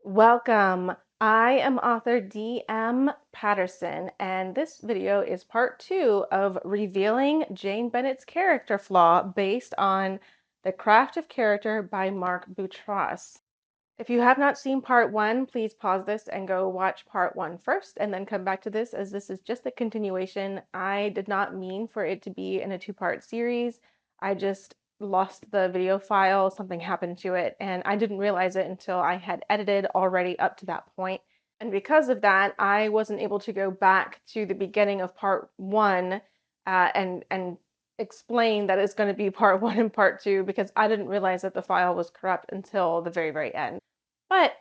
Welcome. I am author D.M. Patterson, and this video is part two of revealing Jane Bennet's character flaw based on The Craft of Character by Mark Boutros. If you have not seen part one, please pause this and go watch part one first, and then come back to this, as this is just a continuation. I did not mean for it to be in a two-part series. I just lost the video file, something happened to it, and I didn't realize it until I had edited already up to that point. And because of that, I wasn't able to go back to the beginning of part one and explain that it's going to be part one and part two, because I didn't realize that the file was corrupt until the very, very end. But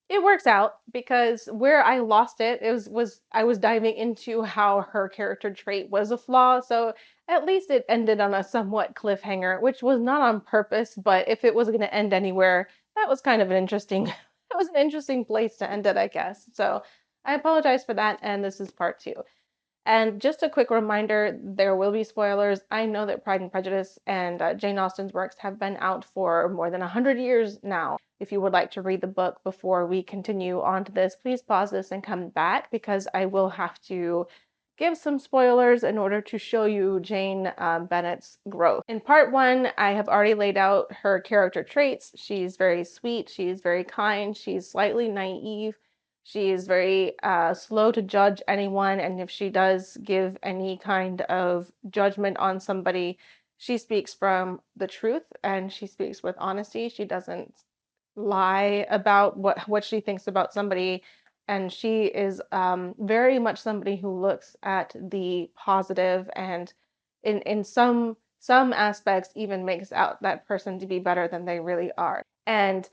it works out because where I lost it, was I was diving into how her character trait was a flaw. So at least it ended on a somewhat cliffhanger, which was not on purpose, but if it was going to end anywhere, that was kind of an interesting that was an interesting place to end it, I guess. So I apologize for that, and this is part two. And just a quick reminder, there will be spoilers. I know that Pride and Prejudice and Jane Austen's works have been out for more than 100 years now. If you would like to read the book before we continue on to this, please pause this and come back, because I will have to give some spoilers in order to show you Jane Bennet's growth. In part one, I have already laid out her character traits. She's very sweet, she's very kind, she's slightly naive. She is very slow to judge anyone, and if she does give any kind of judgment on somebody, she speaks from the truth and she speaks with honesty. She doesn't lie about what she thinks about somebody, and she is very much somebody who looks at the positive, and in some aspects even makes out that person to be better than they really are. And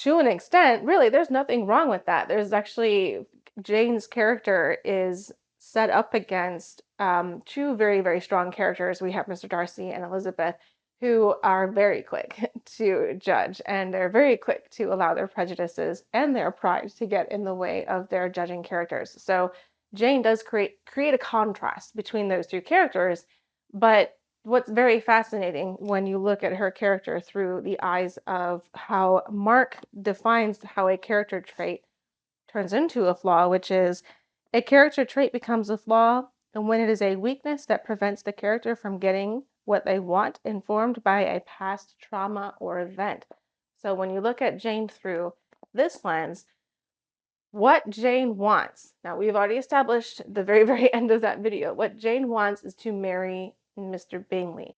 to an extent, really, there's nothing wrong with that. There's actually Jane's character is set up against two very, very strong characters. We have Mr. Darcy and Elizabeth, who are very quick to judge, and they're very quick to allow their prejudices and their pride to get in the way of their judging characters. So Jane does create a contrast between those two characters, but what's very fascinating when you look at her character through the eyes of how Mark defines how a character trait turns into a flaw, which is a character trait becomes a flaw and when it is a weakness that prevents the character from getting what they want, informed by a past trauma or event. So when you look at Jane through this lens, what Jane wants, now we've already established the very, very end of that video, what Jane wants is to marry Mr. Bingley.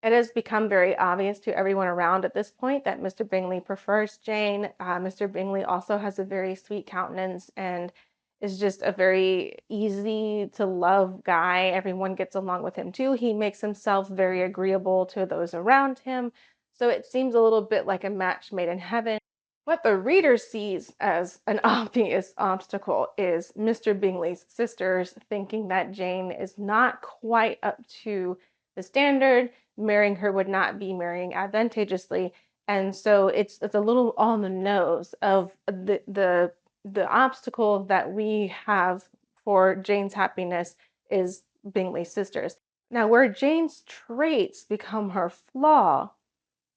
It has become very obvious to everyone around at this point that Mr. Bingley prefers Jane. Mr. Bingley also has a very sweet countenance and is just a very easy to love guy. Everyone gets along with him too. He makes himself very agreeable to those around him. So it seems a little bit like a match made in heaven. What the reader sees as an obvious obstacle is Mr. Bingley's sisters thinking that Jane is not quite up to the standard. Marrying her would not be marrying advantageously, and so it's a little on the nose of the obstacle that we have for Jane's happiness is Bingley's sisters. Now, where Jane's traits become her flaw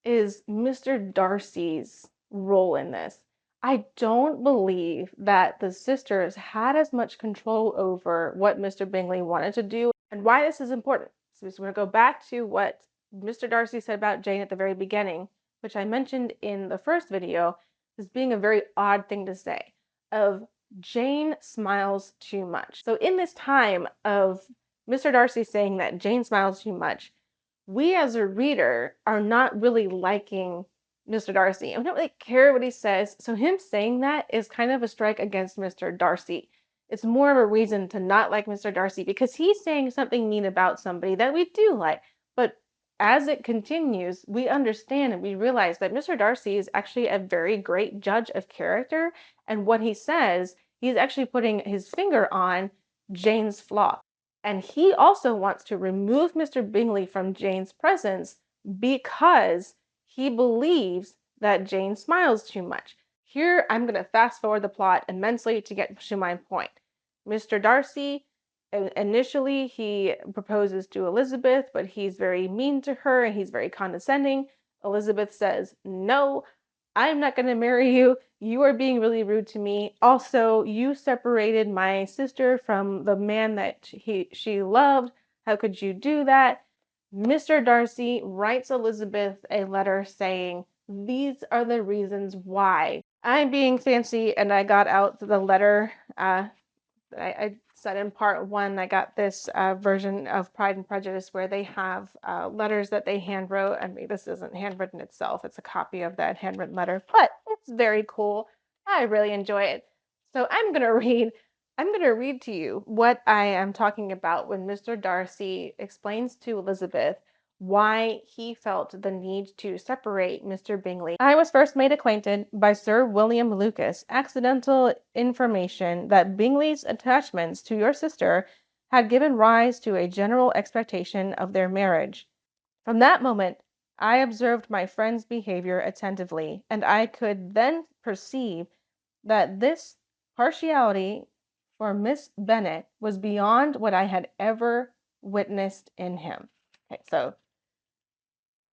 is Mr. Darcy's role in this. I don't believe that the sisters had as much control over what Mr. Bingley wanted to do and why this is important. So we're going to go back to what Mr. Darcy said about Jane at the very beginning, which I mentioned in the first video as being a very odd thing to say, of Jane smiles too much. So in this time of Mr. Darcy saying that Jane smiles too much, we as a reader are not really liking Mr. Darcy, and we don't really care what he says. So him saying that is kind of a strike against Mr. Darcy. It's more of a reason to not like Mr. Darcy because he's saying something mean about somebody that we do like. But as it continues, we understand and we realize that Mr. Darcy is actually a very great judge of character, and what he says, he's actually putting his finger on Jane's flaw. And he also wants to remove Mr. Bingley from Jane's presence because he believes that Jane smiles too much. Here, I'm going to fast forward the plot immensely to get to my point. Mr. Darcy, initially, he proposes to Elizabeth, but he's very mean to her and he's very condescending. Elizabeth says, "No, I'm not going to marry you. You are being really rude to me. Also, you separated my sister from the man that she loved. How could you do that? Mr. Darcy writes Elizabeth a letter saying, these are the reasons why. I'm being fancy and I got out the letter. I said in part one, I got this version of Pride and Prejudice where they have letters that they handwrote. I mean, this isn't handwritten itself, it's a copy of that handwritten letter, but it's very cool. I really enjoy it. So I'm going to read to you what I am talking about when Mr. Darcy explains to Elizabeth why he felt the need to separate Mr. Bingley. I was first made acquainted by Sir William Lucas, accidental information that Bingley's attachments to your sister had given rise to a general expectation of their marriage. From that moment, I observed my friend's behavior attentively, and I could then perceive that this partiality for Miss Bennet was beyond what I had ever witnessed in him. Okay, so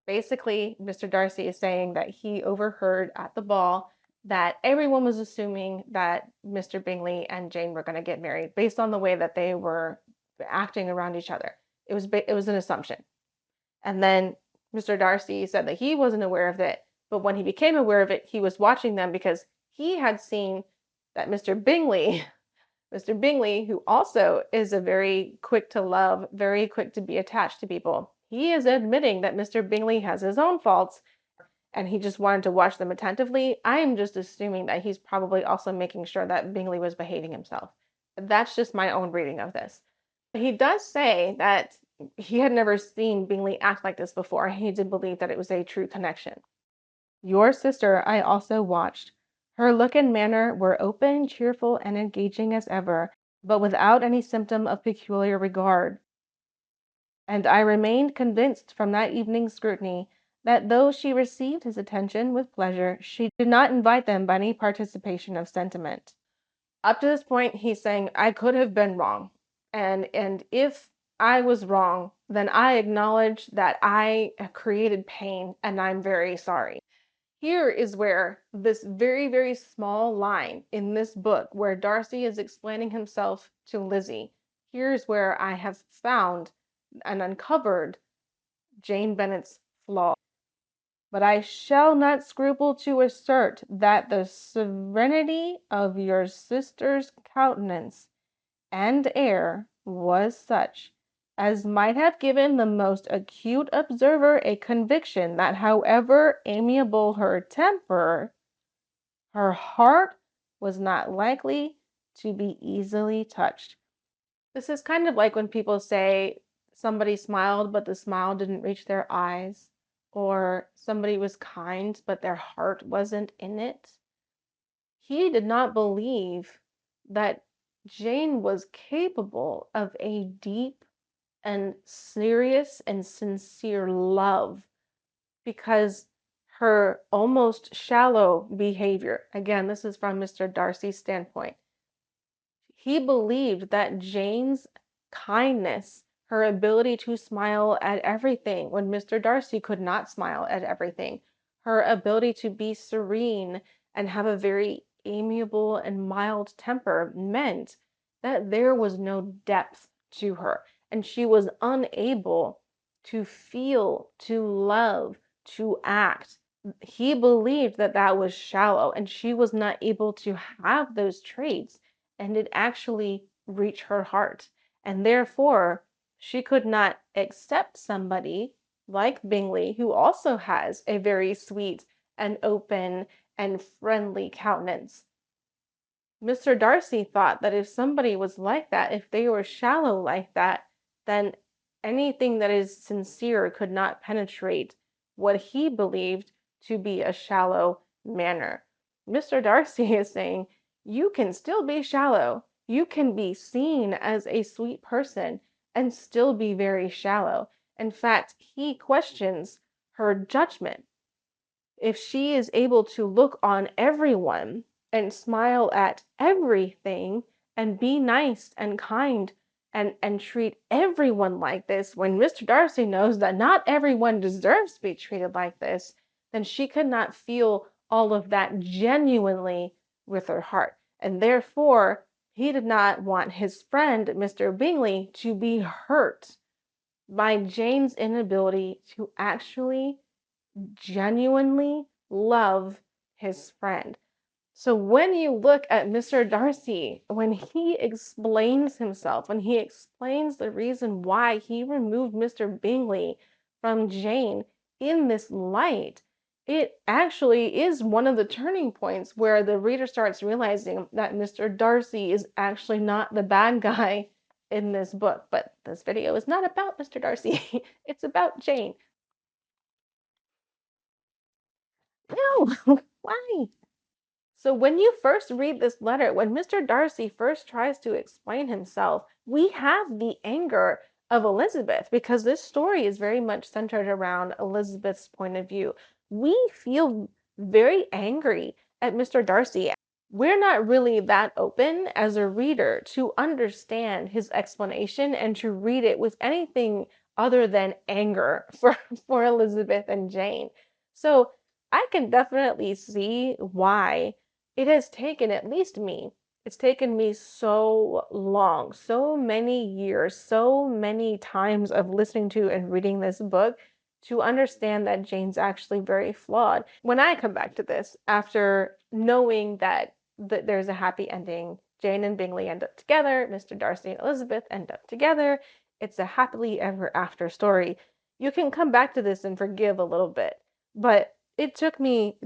basically, Mr. Darcy is saying that he overheard at the ball that everyone was assuming that Mr. Bingley and Jane were going to get married based on the way that they were acting around each other. It was an assumption. And then Mr. Darcy said that he wasn't aware of it, but when he became aware of it, he was watching them because he had seen that Mr. Bingley, who also is a very quick to love, very quick to be attached to people, he is admitting that Mr. Bingley has his own faults and he just wanted to watch them attentively. I am just assuming that he's probably also making sure that Bingley was behaving himself. That's just my own reading of this. He does say that he had never seen Bingley act like this before. He did believe that it was a true connection. Your sister I also watched. Her look and manner were open, cheerful, and engaging as ever, but without any symptom of peculiar regard. And I remained convinced from that evening's scrutiny that though she received his attention with pleasure, she did not invite them by any participation of sentiment. Up to this point, he's saying, I could have been wrong. And if I was wrong, then I acknowledge that I created pain and I'm very sorry. Here is where this very, very small line in this book where Darcy is explaining himself to Lizzie, here's where I have found and uncovered Jane Bennet's flaw. But I shall not scruple to assert that the serenity of your sister's countenance and air was such as might have given the most acute observer a conviction that however amiable her temper, her heart was not likely to be easily touched. This is kind of like when people say somebody smiled, but the smile didn't reach their eyes, or somebody was kind, but their heart wasn't in it. He did not believe that Jane was capable of a deep and serious and sincere love because her almost shallow behavior, again, this is from Mr. Darcy's standpoint, he believed that Jane's kindness, her ability to smile at everything when Mr. Darcy could not smile at everything, her ability to be serene and have a very amiable and mild temper meant that there was no depth to her and she was unable to feel, to love, to act. He believed that that was shallow and she was not able to have those traits and it actually reached her heart. And therefore, she could not accept somebody like Bingley, who also has a very sweet and open and friendly countenance. Mr. Darcy thought that if somebody was like that, if they were shallow like that, then anything that is sincere could not penetrate what he believed to be a shallow manner. Mr. Darcy is saying, you can still be shallow. You can be seen as a sweet person and still be very shallow. In fact, he questions her judgment if she is able to look on everyone and smile at everything and be nice and kind and treat everyone like this, when Mr. Darcy knows that not everyone deserves to be treated like this, then she could not feel all of that genuinely with her heart. And therefore, he did not want his friend, Mr. Bingley, to be hurt by Jane's inability to actually genuinely love his friend. So when you look at Mr. Darcy, when he explains himself, when he explains the reason why he removed Mr. Bingley from Jane in this light, it actually is one of the turning points where the reader starts realizing that Mr. Darcy is actually not the bad guy in this book. But this video is not about Mr. Darcy, it's about Jane. No, why? So when you first read this letter, when Mr. Darcy first tries to explain himself, we have the anger of Elizabeth because this story is very much centered around Elizabeth's point of view. We feel very angry at Mr. Darcy. We're not really that open as a reader to understand his explanation and to read it with anything other than anger for Elizabeth and Jane. So I can definitely see why it has taken, at least me, it's taken me so long, so many years, so many times of listening to and reading this book to understand that Jane's actually very flawed. When I come back to this, after knowing that there's a happy ending, Jane and Bingley end up together, Mr. Darcy and Elizabeth end up together, it's a happily ever after story. You can come back to this and forgive a little bit. But it took me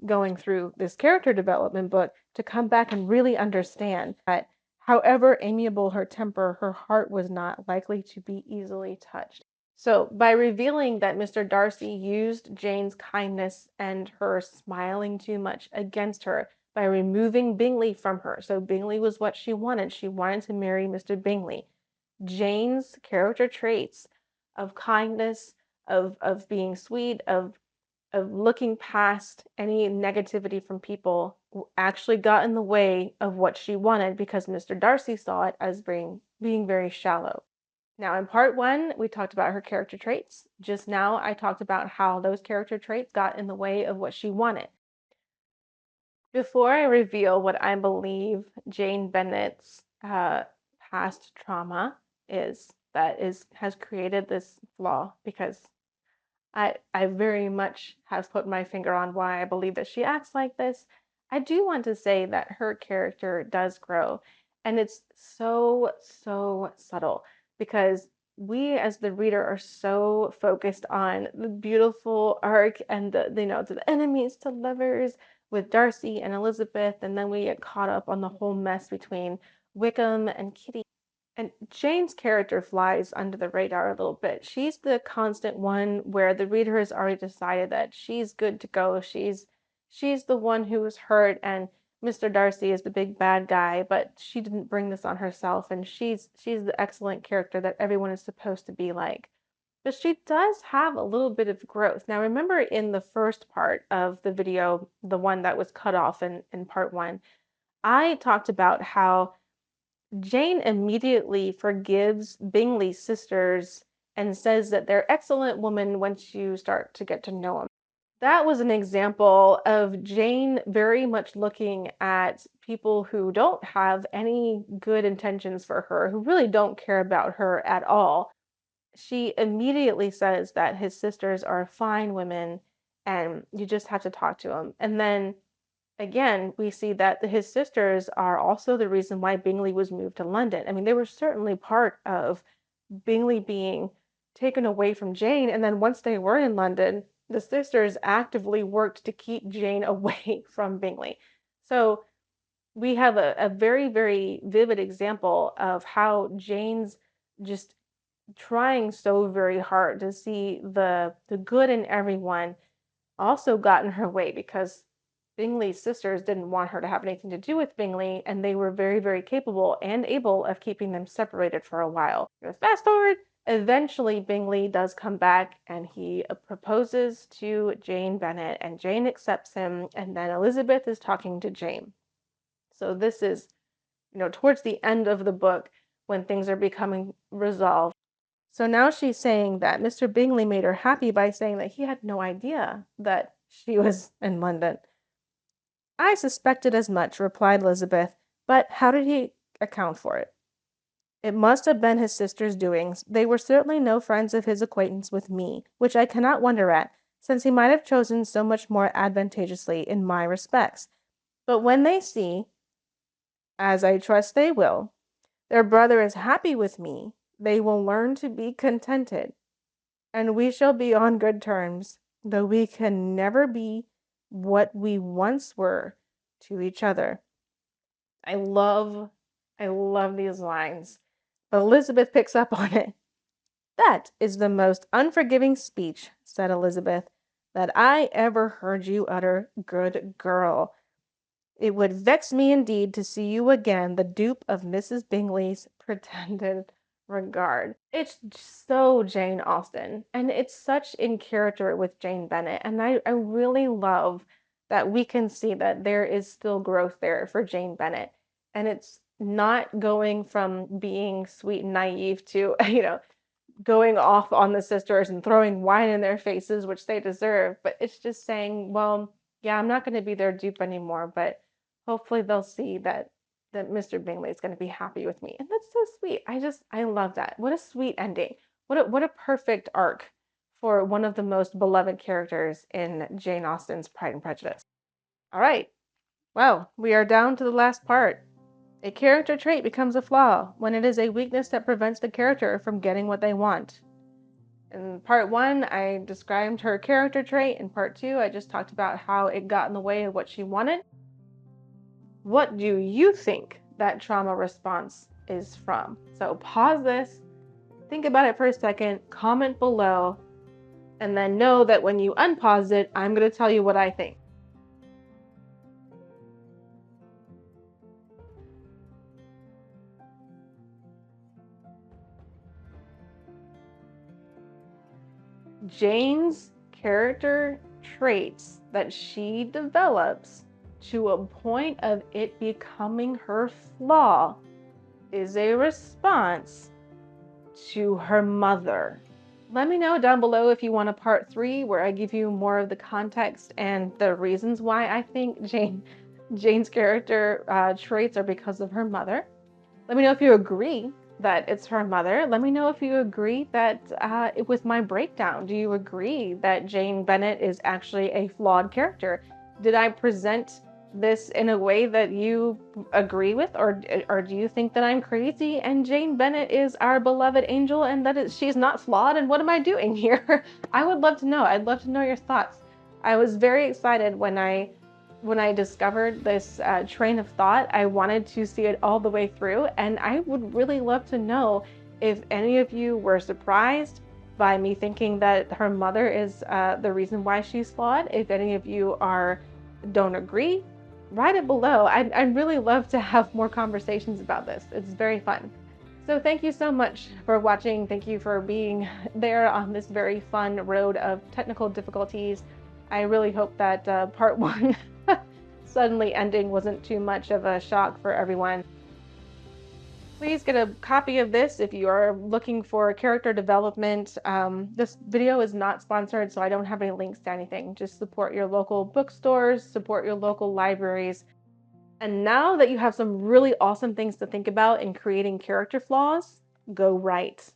going through this character development book to come back and really understand that however amiable her temper, her heart was not likely to be easily touched. So, by revealing that Mr. Darcy used Jane's kindness and her smiling too much against her by removing Bingley from her. So, Bingley was what she wanted. She wanted to marry Mr. Bingley. Jane's character traits of kindness, of being sweet, of looking past any negativity from people actually got in the way of what she wanted because Mr. Darcy saw it as being very shallow. Now, in part one, we talked about her character traits. Just now, I talked about how those character traits got in the way of what she wanted. Before I reveal what I believe Jane Bennet's past trauma is, that has created this flaw, because I very much have put my finger on why I believe that she acts like this. I do want to say that her character does grow, and it's so, so subtle because we as the reader are so focused on the beautiful arc and the enemies to lovers with Darcy and Elizabeth, and then we get caught up on the whole mess between Wickham and Kitty. And Jane's character flies under the radar a little bit. She's the constant one where the reader has already decided that she's good to go. She's the one who was hurt, and Mr. Darcy is the big bad guy, but she didn't bring this on herself, and she's the excellent character that everyone is supposed to be like. But she does have a little bit of growth. Now, remember in the first part of the video, the one that was cut off in part one, I talked about how Jane immediately forgives Bingley's sisters and says that they're excellent women once you start to get to know them. That was an example of Jane very much looking at people who don't have any good intentions for her, who really don't care about her at all. She immediately says that his sisters are fine women and you just have to talk to them. And then again, we see that his sisters are also the reason why Bingley was moved to London. I mean, they were certainly part of Bingley being taken away from Jane. And then once they were in London, the sisters actively worked to keep Jane away from Bingley. So we have a very, very vivid example of how Jane's just trying so very hard to see the good in everyone also got in her way because Bingley's sisters didn't want her to have anything to do with Bingley, and they were very, very capable and able of keeping them separated for a while. Fast forward, eventually Bingley does come back and he proposes to Jane Bennet, and Jane accepts him, and then Elizabeth is talking to Jane. So this is, towards the end of the book when things are becoming resolved. So now she's saying that Mr. Bingley made her happy by saying that he had no idea that she was in London. I suspected as much, replied Elizabeth, but how did he account for it? It must have been his sister's doings. They were certainly no friends of his acquaintance with me, which I cannot wonder at, since he might have chosen so much more advantageously in my respects. But when they see, as I trust they will, their brother is happy with me, they will learn to be contented, and we shall be on good terms, though we can never be what we once were to each other. I love, I love these lines. But Elizabeth picks up on it. That is the most unforgiving speech, said Elizabeth, that I ever heard you utter, good girl. It would vex me indeed to see you again the dupe of Mrs. Bingley's pretended regard. It's so Jane Austen, and it's such in character with Jane Bennet. And I really love that we can see that there is still growth there for Jane Bennet. And it's not going from being sweet and naive to, going off on the sisters and throwing wine in their faces, which they deserve. But it's just saying, well, yeah, I'm not going to be their dupe anymore, but hopefully they'll see that Mr. Bingley is going to be happy with me. And that's so sweet. I love that. What a sweet ending. What a perfect arc for one of the most beloved characters in Jane Austen's Pride and Prejudice. All right. Well, we are down to the last part. A character trait becomes a flaw when it is a weakness that prevents the character from getting what they want. In part one, I described her character trait. In part two, I just talked about how it got in the way of what she wanted. What do you think that trauma response is from? So pause this, think about it for a second, comment below, and then know that when you unpause it, I'm going to tell you what I think. Jane's character traits that she develops to a point of it becoming her flaw is a response to her mother. Let me know down below if you want a part 3 where I give you more of the context and the reasons why I think Jane's character traits are because of her mother. Let me know if you agree that it's her mother. Let me know if you agree that with my breakdown, do you agree that Jane Bennet is actually a flawed character? Did I present this in a way that you agree with, or do you think that I'm crazy and Jane Bennet is our beloved angel and that she's not flawed? And what am I doing here? I would love to know. I'd love to know your thoughts. I was very excited when I discovered this train of thought. I wanted to see it all the way through, and I would really love to know if any of you were surprised by me thinking that her mother is the reason why she's flawed. If any of you don't agree, write it below. I'd really love to have more conversations about this. It's very fun. So thank you so much for watching. Thank you for being there on this very fun road of technical difficulties. I really hope that part one suddenly ending wasn't too much of a shock for everyone. Please get a copy of this if you are looking for character development. This video is not sponsored, so I don't have any links to anything. Just support your local bookstores, support your local libraries. And now that you have some really awesome things to think about in creating character flaws, go write.